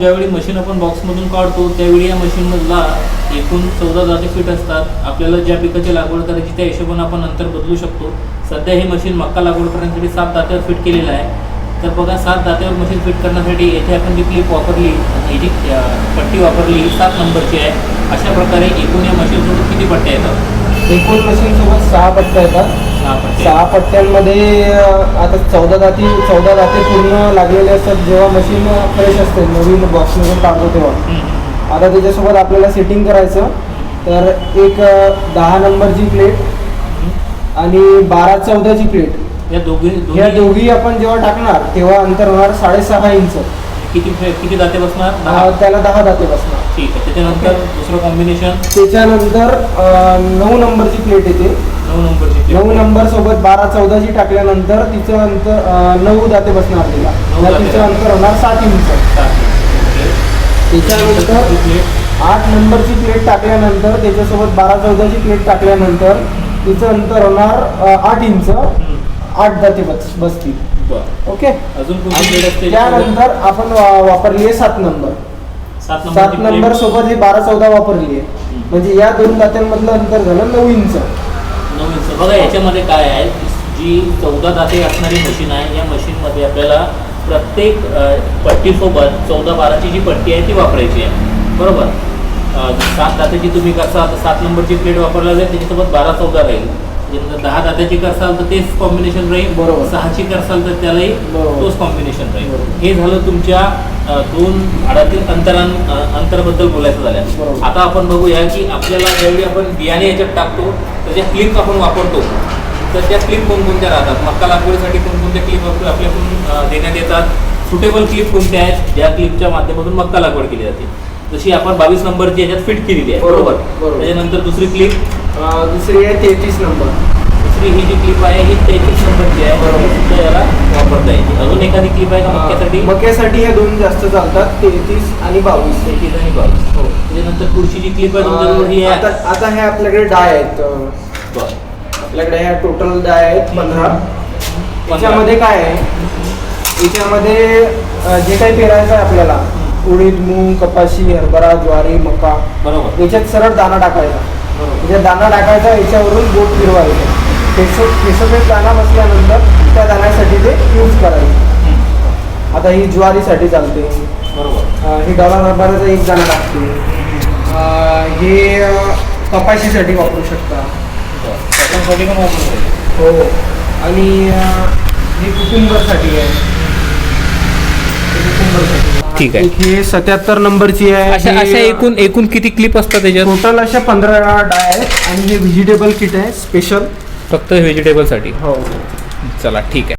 ज्यावेळी मशीन आपण बॉक्समधून काढतो त्यावेळी या मशीनमधला एकूण 14 जाती फिट असतात. आपल्याला ज्या पिकाची लागवड करायची त्या हिशोबाने आपण नंतर बदलू शकतो. सध्या हे मशीन मक्का लागवड करण्यासाठी 7 दात्यावर फिट केलेलं आहे. तर बघा 7 दात्यावर मशीन फिट करण्यासाठी येथे आपण जी क्लिप वापरली, ही जी पट्टी वापरली ही 7 नंबरची आहे. अशा प्रकारे एकूण या मशीनसोबत किती पट्ट्या येतात? एकूण मशीनसोबत 6 पट्ट्या येतात. 6 पट्ट्यांमध्ये आता 14 दाते पूर्ण लागलेले असतात. जेव्हा मशीन फ्रेश असते, नवीन बॉक्समधून काढतो तेव्हा. आता त्याच्यासोबत आपल्याला सेटिंग करायचं तर एक 10 नंबरची प्लेट आणि 12-14ची प्लेट, या दोघी आपण जेव्हा टाकणार तेव्हा अंतर होणार 6.5 इंच. किती दाते बसणार? त्याला 10 दाते बसणार. ठीक आहे. त्याच्यानंतर दुसरं कॉम्बिनेशन, त्याच्यानंतर 9 नंबरची प्लेट येते. 9 नंबर सोबत 12-14ची टाकल्यानंतर तिचं अंतर 9 दाते बसणार तिला. तिचं अंतर होणार 7 इंच. त्याच्यानंतर 8 नंबरची प्लेट टाकल्यानंतर त्याच्यासोबत 12-14ची प्लेट टाकल्यानंतर तिचं अंतर होणार 8 इंच. 8 दाते बसतील. ओके. अजून कोणती प्लेट असते? त्यानंतर आपण वापरली आहे 7 नंबर. 7 नंबर सोबत हे 12-14 वापरली आहे. म्हणजे या 2 दात्यांमधलं अंतर झालं 9 इंच. 9 इंच. बघा याच्यामध्ये काय आहे, जी 14 दाते असणारी मशीन आहे, या मशीनमध्ये आपल्याला प्रत्येक पट्टीसोबत 14-12ची जी पट्टी आहे ती वापरायची आहे. बरोबर. 7 दात्याची तुम्ही करसाल तर 7 नंबरची प्लेट वापरला जाईल, त्याच्यासोबत 12-14 राहील. 10 दात्याची करसाल तर तेच कॉम्बिनेशन राहील. बरोबर. 6ची करसाल तर त्यालाही तोच कॉम्बिनेशन राहील. हे झालं तुमच्या 2 झाडातील अंतराबद्दल बोलायचं झालं. आता आपण बघूया की आपल्याला ज्यावेळी आपण बियाणे याच्यात टाकतो तर ज्या क्लिप आपण वापरतो तर त्या क्लिप कोणकोणत्या राहतात? मक्का लागवडीसाठी कोणकोणत्या क्लिप आपल्याकडून देण्यात येतात? सुटेबल क्लिप कोणत्या आहेत ज्या क्लिपच्या माध्यमातून मक्का लागवड केली जाते? जशी आपण 22 नंबरची याच्यात फिट केलेली आहे. बरोबर. त्याच्यानंतर दुसरी क्लिप, दुसरी आहे 33 नंबर. दुसरी ही जी क्लिप आहे ही 33 नंबरची आहे. बरोबर. याला वापरता येते. अजून एखादी क्लिप आहे का मक्यासाठी? मक्यासाठी या 2 जास्त चालतात, 33 आणि 22. 33 आणि 22. हो. त्याच्यानंतर पुढची जी क्लिप आहे तुमच्याजवळ ही आहे. आता हे आपल्याकडे डाय आहेत. आपल्याकडे ह्या टोटल डाय आहेत 15. याच्यामध्ये काय आहे, याच्यामध्ये जे काही पेरायचं आहे आपल्याला, उडीद, मूग, कपाशी, हरभरा, ज्वारी, मका, बरोबर, याच्यात सरळ दाना टाकायचा. म्हणजे दाना टाकायचा, याच्यावरून बोट फिरवायचं. फेसोफेस दाना बसल्यानंतर त्या दाण्यासाठी ते यूज करायचं. आता ही ज्वारीसाठी चालते. बरोबर. ही डॉलर हरभऱ्याचा एक दाना टाकते. हे कपाशीसाठी वापरू शकता. हो. आणि हे कुकुंबरसाठी आहे. ठीक आहे. हे 77 नंबरची आहे. अशा एकूण किती क्लिप असतात त्याच्यात? टोटल अशा 15 डाय आहेत. आणि हे व्हेजिटेबल किट आहे स्पेशल, फक्त व्हेजिटेबलसाठी. हो. चला ठीक आहे.